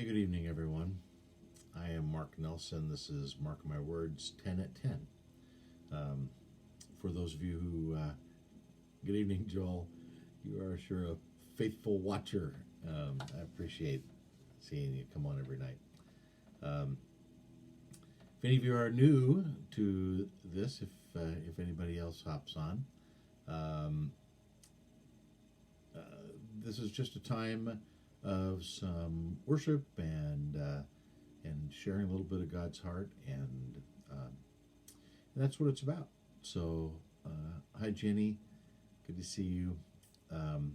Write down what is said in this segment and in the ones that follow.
Hey, good evening, everyone. I am Mark Nelson. This is Mark My Words 10 at 10. For those of you who, good evening, Joel. You are sure a faithful watcher. I appreciate seeing you come on every night. If any of you are new to this, if anybody else hops on, um, this is just a time of some worship and sharing a little bit of God's heart, and that's what it's about. So, hi Jenny, good to see you. Um,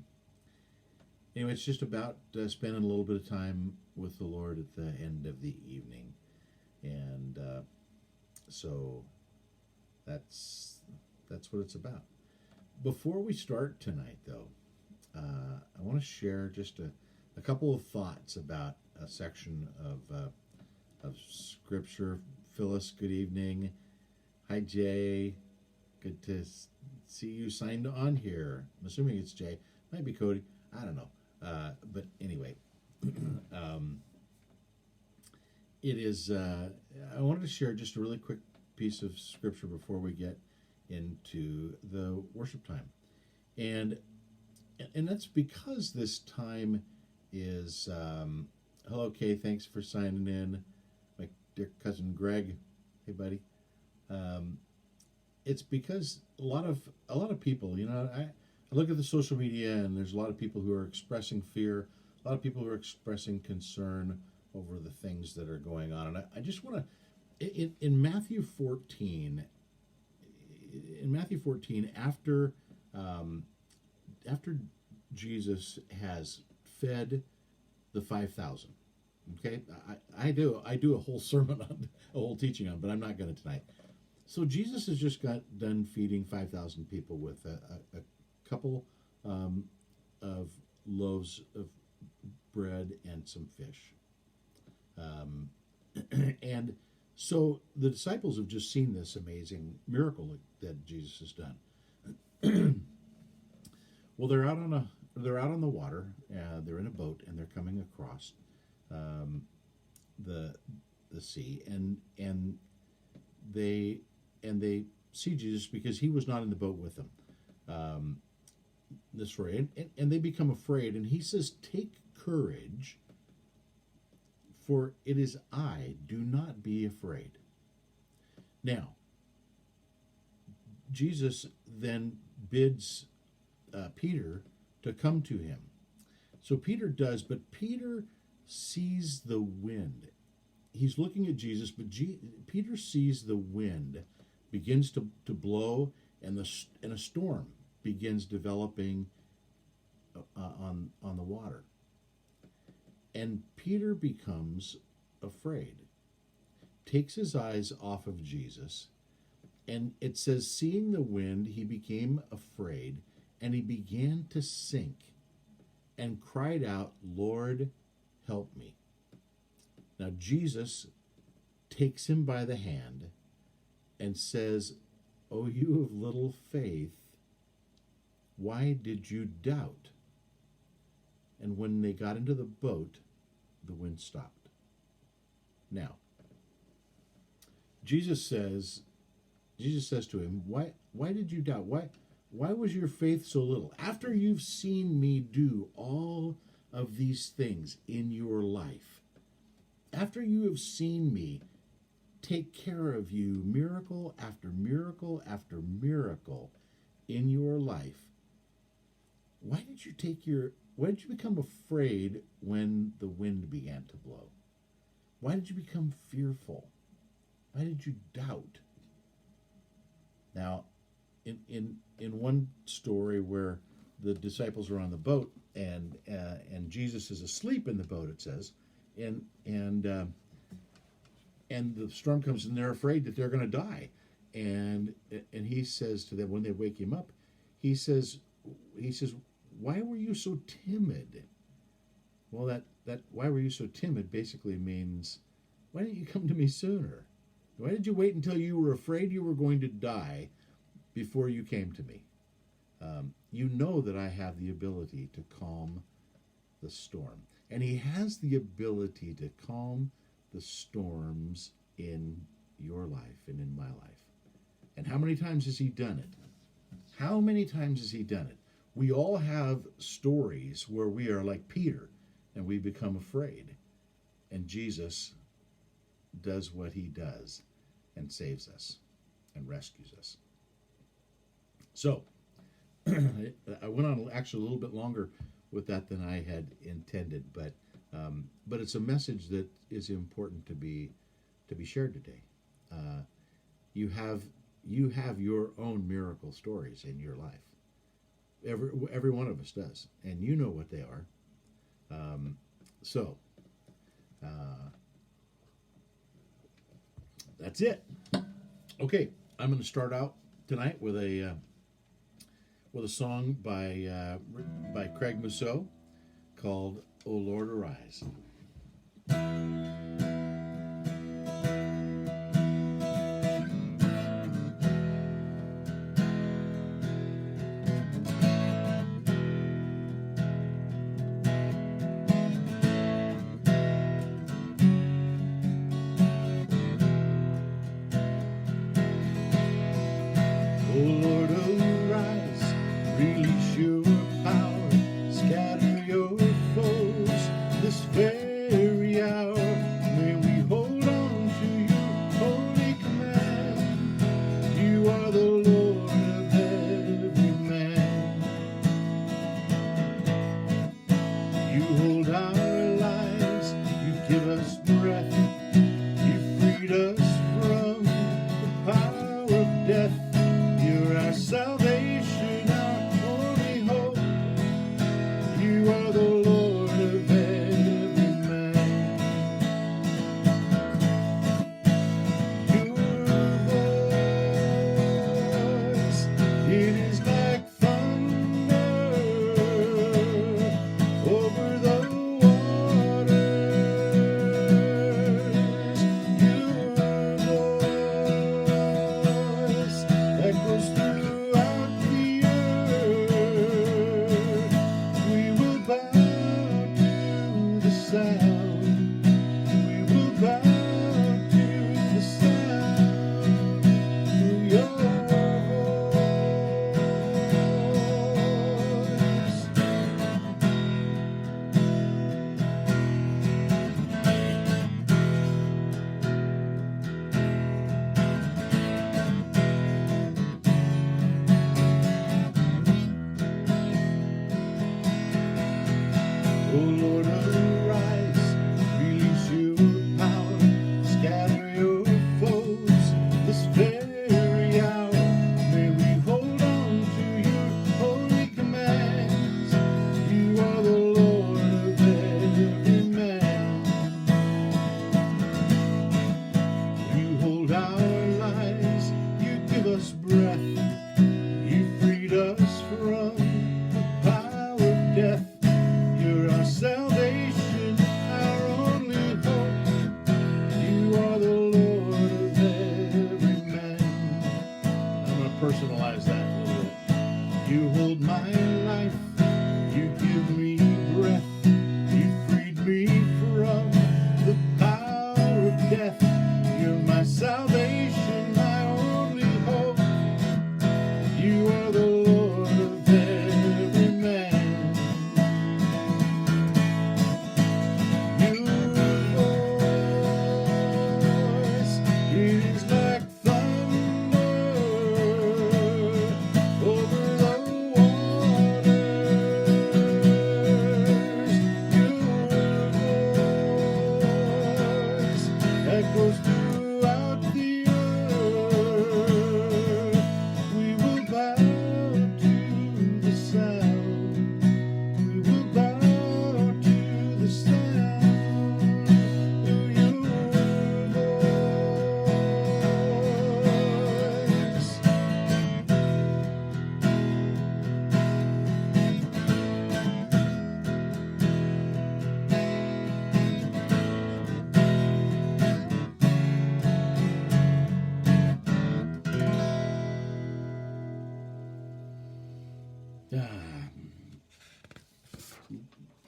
anyway, it's just about spending a little bit of time with the Lord at the end of the evening, and so that's what it's about. Before we start tonight, though, I want to share just a couple of thoughts about a section of Scripture. Phyllis, good evening. Hi, Jay. Good to see you signed on here. I'm assuming it's Jay. Might be Cody. I don't know. But anyway, um, it is. I wanted to share just a really quick piece of Scripture before we get into the worship time, and that's because this time is. Hello, Kay. Thanks for signing in. My dear cousin Greg. Hey, buddy. Um, it's because a lot of people, I look at the social media and there's a lot of people who are expressing fear, a lot of people who are expressing concern over the things that are going on, and I just want to in Matthew 14, after Jesus has fed the 5,000. Okay, I do a whole sermon on a whole teaching on, but I'm not going to tonight. So Jesus has just got done feeding 5,000 people with a couple of loaves of bread and some fish, and so the disciples have just seen this amazing miracle that Jesus has done. Well, they're out on the water. They're in a boat and they're coming across um, the sea, and they see Jesus because he was not in the boat with them. Um, this story, and they become afraid, and he says, "Take courage, for it is I. Do not be afraid." Now, Jesus then bids Peter to come to him. So Peter does, but Peter sees the wind. He's looking at Jesus, but Peter sees the wind begins to blow, and a storm begins developing on the water. And Peter becomes afraid, takes his eyes off of Jesus, and it says, seeing the wind, he became afraid, and he began to sink and cried out, "Lord, help me." Now Jesus takes him by the hand and says, "Oh, you of little faith, why did you doubt?" And when they got into the boat, the wind stopped. Now, Jesus says to him, Why did you doubt? Why was your faith so little? After you've seen me do all of these things in your life, after you have seen me take care of you miracle after miracle after miracle in your life, why did you become afraid when the wind began to blow? Why did you become fearful? Why did you doubt? Now, in one story where the disciples are on the boat and Jesus is asleep in the boat, it says, and the storm comes and they're afraid that they're going to die, and he says to them when they wake him up, he says, "Why were you so timid?" Well, that "why were you so timid" basically means, why didn't you come to me sooner? Why did you wait until you were afraid you were going to die before you came to me? You know that I have the ability to calm the storm. And he has the ability to calm the storms in your life and in my life. And how many times has he done it? How many times has he done it? We all have stories where we are like Peter and we become afraid. And Jesus does what he does and saves us and rescues us. So, I went on actually a little bit longer with that than I had intended, but it's a message that is important to be shared today. You have your own miracle stories in your life. Every one of us does, and you know what they are. So that's it. Okay, I'm going to start out tonight with a song by Craig Mousseau called "O Lord, Arise." O Lord, arise, release your power, scatter your foes this very hour. May we hold on to your holy command. You are the Lord of every man. You hold our lives, you give us breath, you freed us from the power of death. You're our salvation, our only hope. You are the Lord of every man. Your voice, it is like thunder over the waters. Your voice echoes throughout the earth. We will bow to the sound. We will bow to the sound of your O Lord, arise, release your power, scatter your foes this very hour. May we hold on to your holy commands. You are the Lord of every man. You hold our lives, you give us breath, you freed us from the power of death. You're our salvation, our only hope. You are the Lord of every man. I'm going to personalize that a little bit. You hold my life, you give me breath, you freed me from the power of death. You're my salvation, my only hope. You are the Lord of every man. Your voice, it is like thunder over the waters. Your voice echoes throughout the earth. We will bow to the sound. We will bow to the sound of your voice.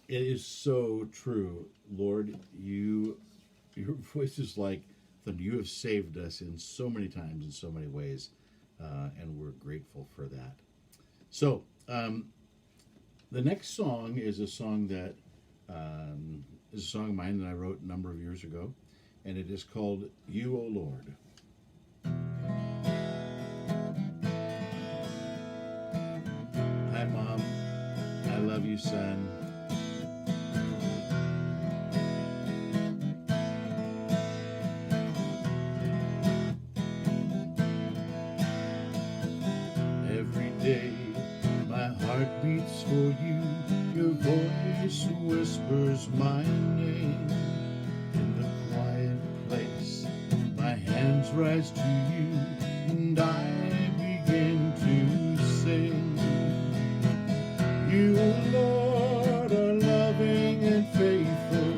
It is so true, Lord. Your voice is like thunder. You have saved us in so many times, in so many ways, and we're grateful for that. So, the next song is a song that is a song of mine that I wrote a number of years ago, and it is called "You, O Lord." Hi, Mom. I love you, son. Every day my heart beats for you. Your voice whispers my name. In the quiet place, my hands rise to you, and I begin to sing. You, O Lord, are loving and faithful.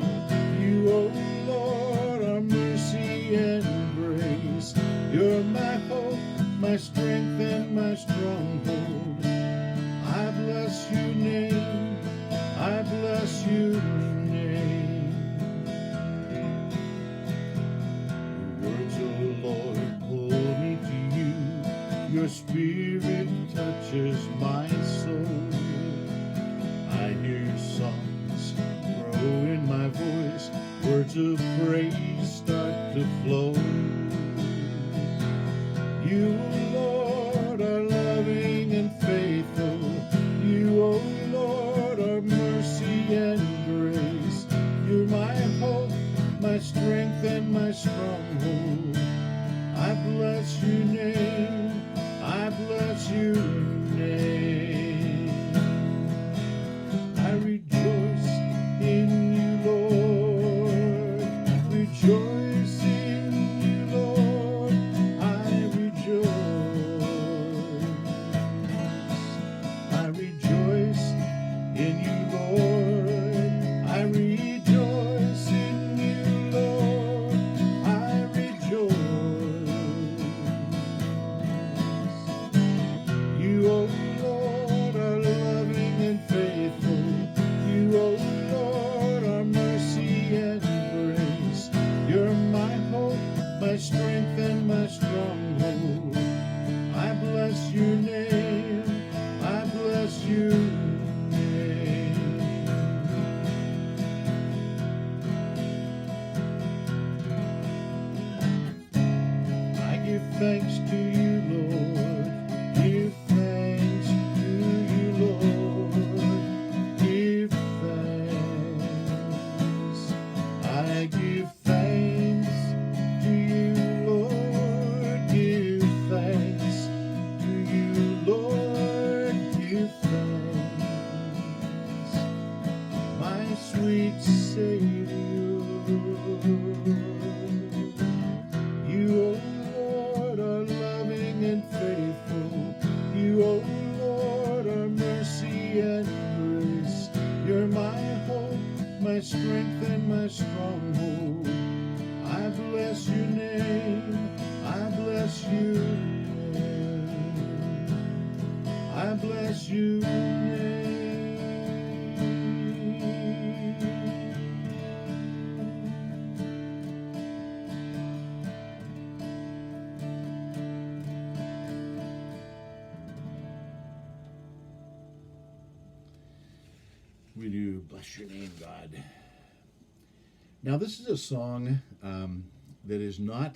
You, O Lord, are mercy and grace. You're my hope, my strength, and my stronghold. I bless your name. I bless your name. Your words, O Lord, pull me to you. Your spirit touches my soul. I hear songs grow in my voice. Words of praise start to flow. You, Lord, are loving and faithful. You, O Lord, are mercy and grace. You're my hope, my strength, and my stronghold. I bless your name. I bless your name. I rejoice in you, Lord. Rejoice in you, Lord. I rejoice. I rejoice in you, Lord. I rejoice in you, Lord. I rejoice. You, O Lord, are loving and faithful. You, O Lord, are mercy and grace. You're my hope, my strength, and my stronghold. I bless your name. I bless your name. I give thanks to you, Lord. Give thanks to you, Lord. Give thanks. I give thanks to you, Lord. Give thanks to you, Lord. Give thanks. My sweet Savior. You, O Lord, are loving and faithful. You, O Lord, are mercy and grace. You're my hope, my strength, and my stronghold. I bless your name. I bless your name. I bless your name. We do bless your name, God. Now, this is a song that is not,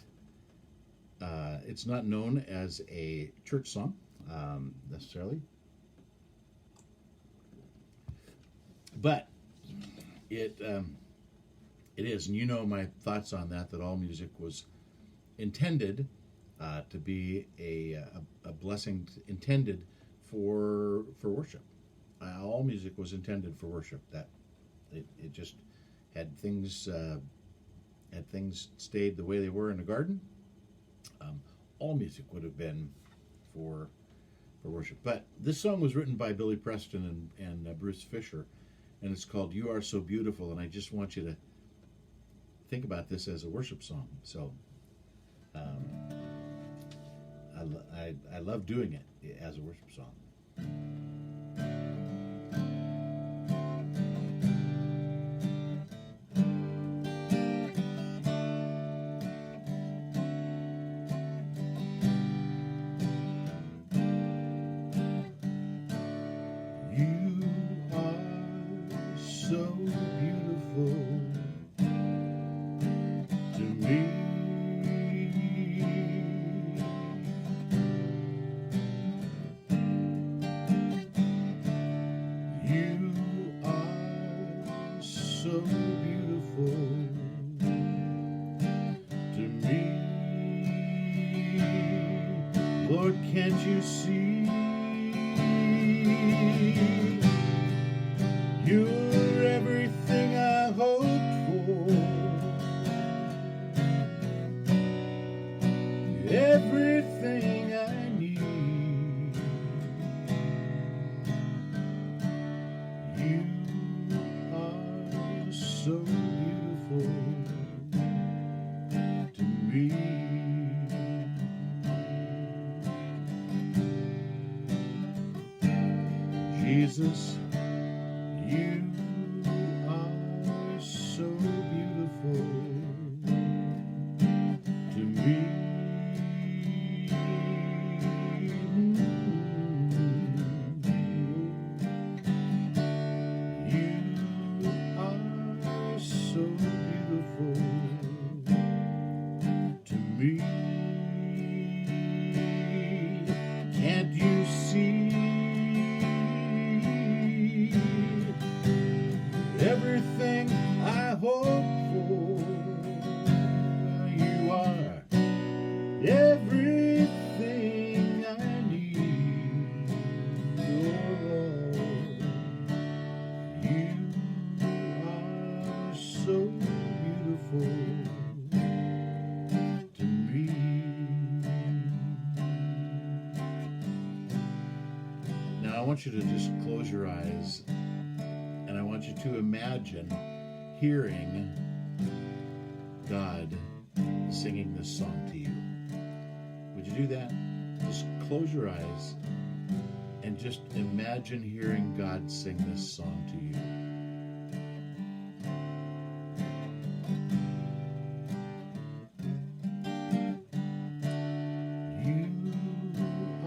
it's not known as a church song necessarily, but it is, and you know my thoughts on that. That all music was intended to be a blessing, intended for worship. All music was intended for worship. That it just had things stayed the way they were in the garden. All music would have been for worship. But this song was written by Billy Preston and Bruce Fisher, and it's called "You Are So Beautiful." And I just want you to think about this as a worship song. So I love doing it as a worship song. Can't you see? You're everything I hope for, everything I need. You are so beautiful to me. Jesus, you are so beautiful to me. You are so beautiful to me. Can't you see? Everything I hope for, you are everything I need. Oh, you are so beautiful to me. Now I want you to just close your eyes, and I want you to imagine hearing God singing this song to you. Would you do that? Just close your eyes and just imagine hearing God sing this song to you. You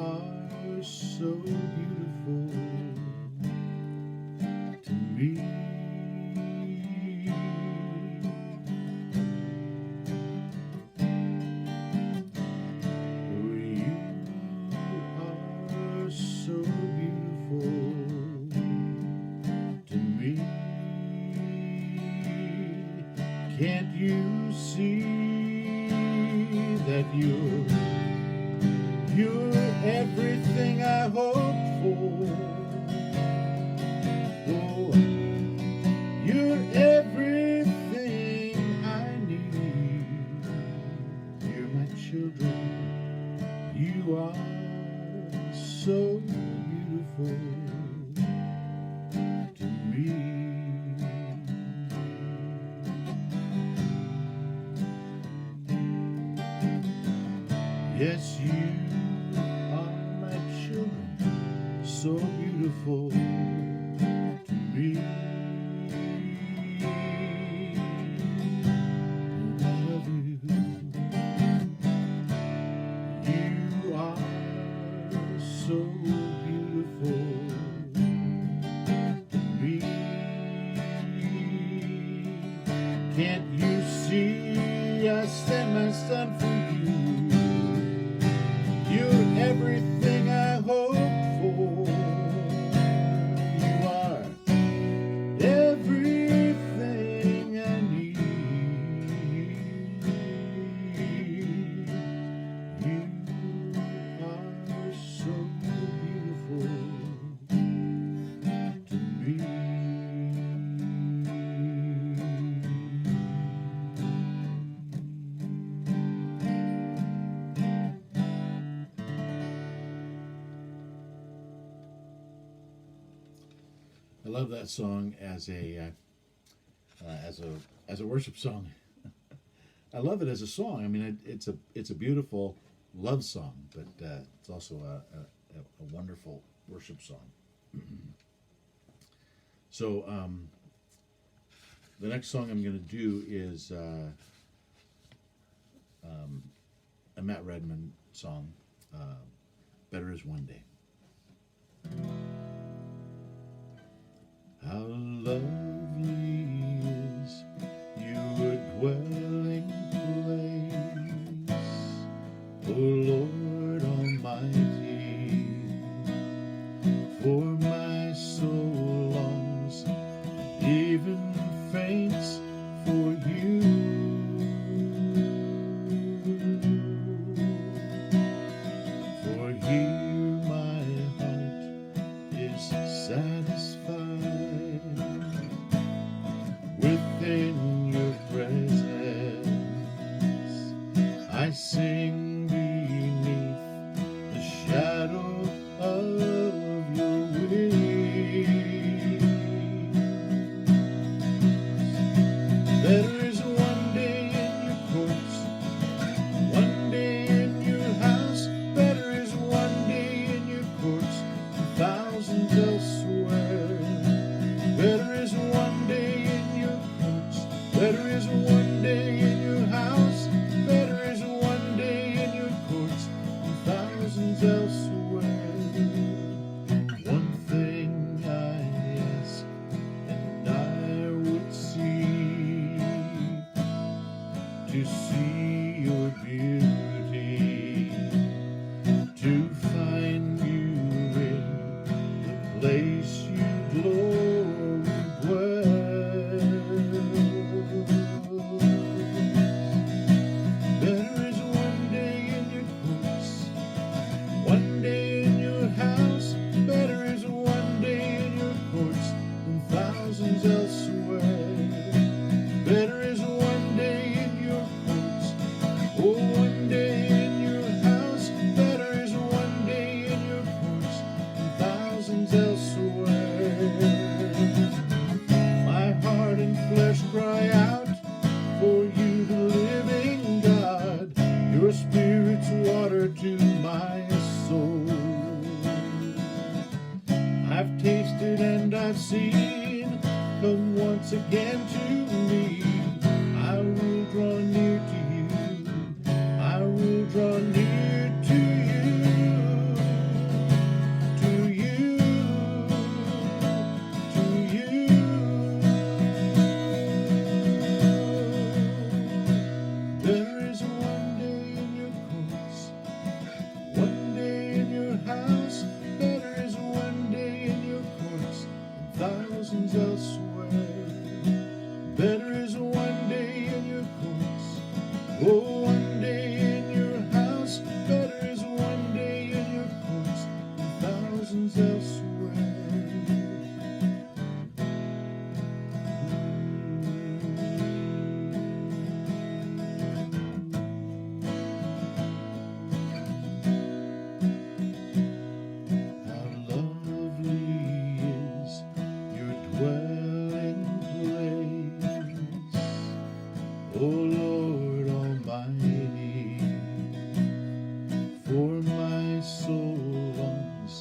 are so beautiful to me. Oh, you are so beautiful to me. Can't you see that you're everything I hope for? Oh, you're everything I need. You're my children. You are so beautiful to me. Yes, you are my children, so beautiful to me. And I love you. You are so beautiful to me. Can't you see I sent my son for you? You're everything I hope for. You are everything I need. You are so beautiful to me. I love that song as a worship song. I love it as a song. I mean, it's a beautiful love song, but it's also a wonderful worship song. So the next song I'm going to do is a Matt Redman song, "Better Is One Day." How lovely is your dwelling place, O Lord Almighty, for my soul longs, even faints for you. For he here my heart is satisfied within your presence. I sing beneath the shadow of your wings. Better is one day in your courts, one day in your house. Better is one day in your courts than thousands elsewhere. Better is one day in your courts. Better is one day in your house. Better is one day in your courts than thousands elsewhere. One thing I ask, and I would see, to see your beauty, to find you in the place you glory dwell. Better is one day in your courts, one day in your house. Better is one day in your courts than thousands elsewhere. Better is one day in your courts, oh, one day in your house. Better is one day in your courts than thousands elsewhere. My heart and flesh cry out for you, the living God. Your spirit's water to my soul. I've tasted and I've seen. Come once again to me. I will draw near to you. I will draw near to you. To you. To you. There is one day in your courts, one day in your house. Better is one day in your courts than thousands elsewhere. Better is one day in your courts, oh, one day in your house. Better is one day in your courts than thousands elsewhere. How lovely is your dwelling place, O Lord Almighty. For my soul longs,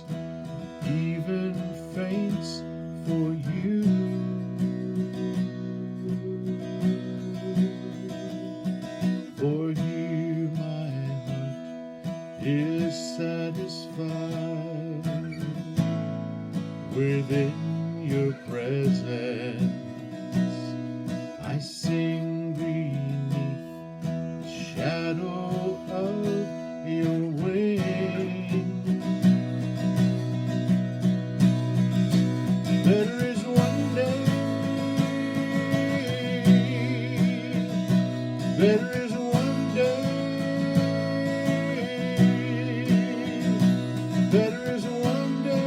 even faints for you. For here my heart is satisfied within your presence. I sing beneath the shadow of your wings. Better is one day. Better is one day. Better is one day.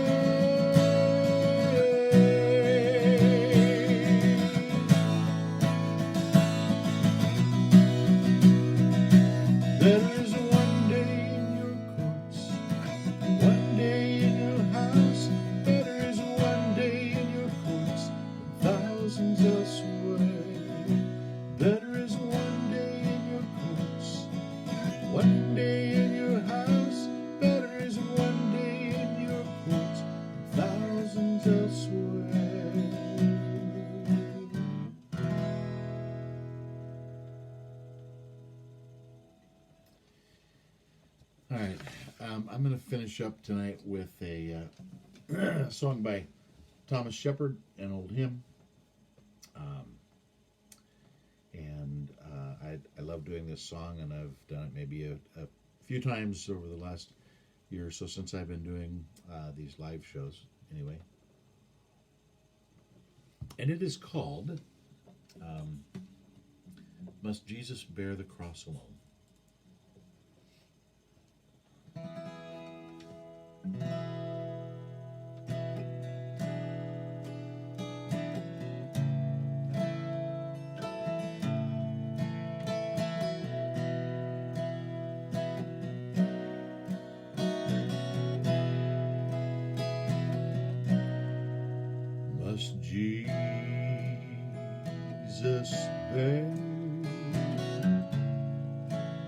Better is one day in your courts, one day in your house. Better is one day in your courts than thousands elsewhere. Better is one day in your courts, one day in your house. Better is one day in your courts than thousands elsewhere. All right, I'm going to finish up tonight with a song by Thomas Shepard, an old hymn. I love doing this song, and I've done it maybe a few times over the last year or so since I've been doing these live shows, anyway. And it is called Must Jesus Bear the Cross Alone? Must Jesus bear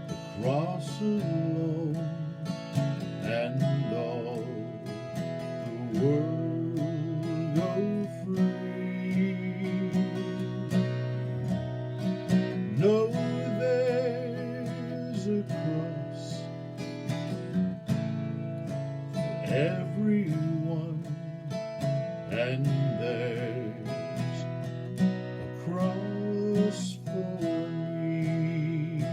the cross alone, and all the world go free? No, there's a cross for everyone, and there's a cross for me.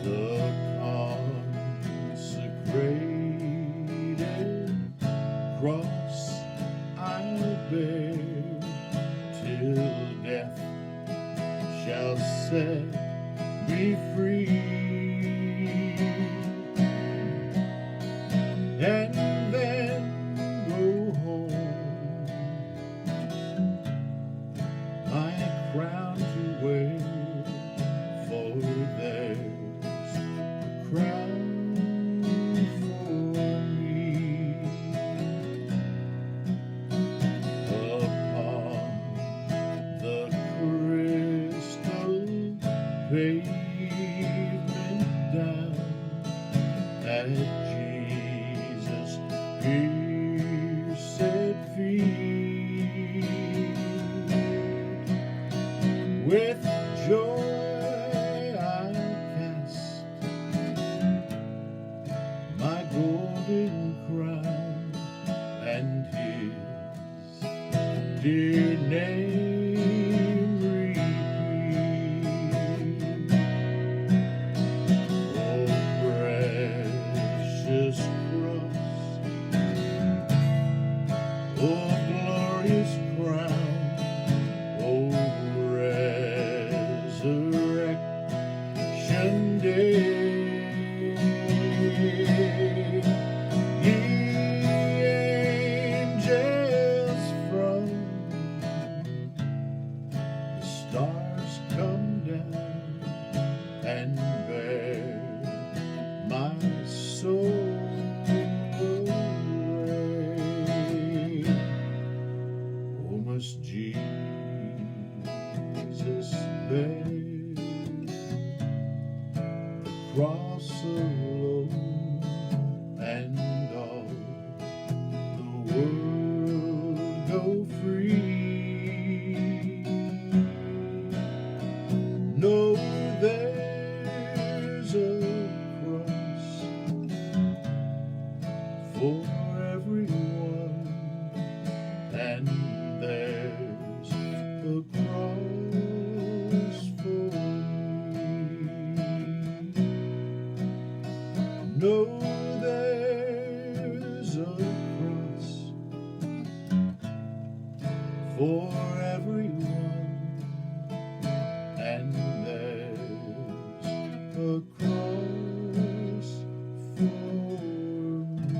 The consecrated cross I'll bear till death shall set me free. And then go home, my crown to wear, for there's a crown for me. Upon the crystal pavement down at Jesus' pierced feet, with joy I'll cast my golden crown and His dear name repeat. Oh, precious cross, oh, glorious crown, oh, resurrection day. Ye angels from the stars come down and bear my soul away. Oh, must Jesus bear the cross alone, and all the world go free? No, there's a cross for everyone, and there's a cross for me. No, there's a cross for everyone, and there's a cross for me.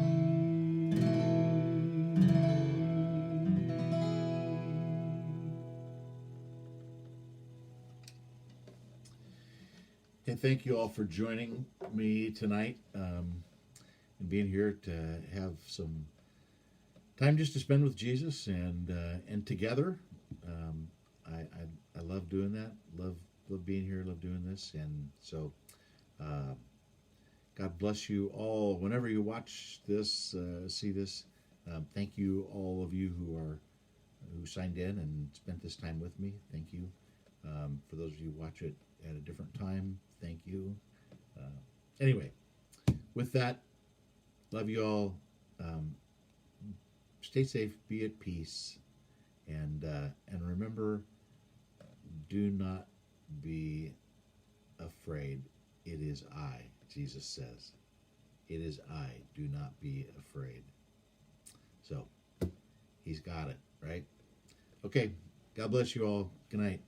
And thank you all for joining me tonight, and being here to have some time just to spend with Jesus and together. I love doing that. Love being here. Love doing this. And so, God bless you all. Whenever you watch this, see this, thank you all of you who signed in and spent this time with me. Thank you. For those of you who watch it at a different time, thank you. Anyway, with that, love you all. Stay safe, be at peace, and remember, do not be afraid. It is I, Jesus says. It is I. Do not be afraid. So, He's got it, right? Okay, God bless you all. Good night.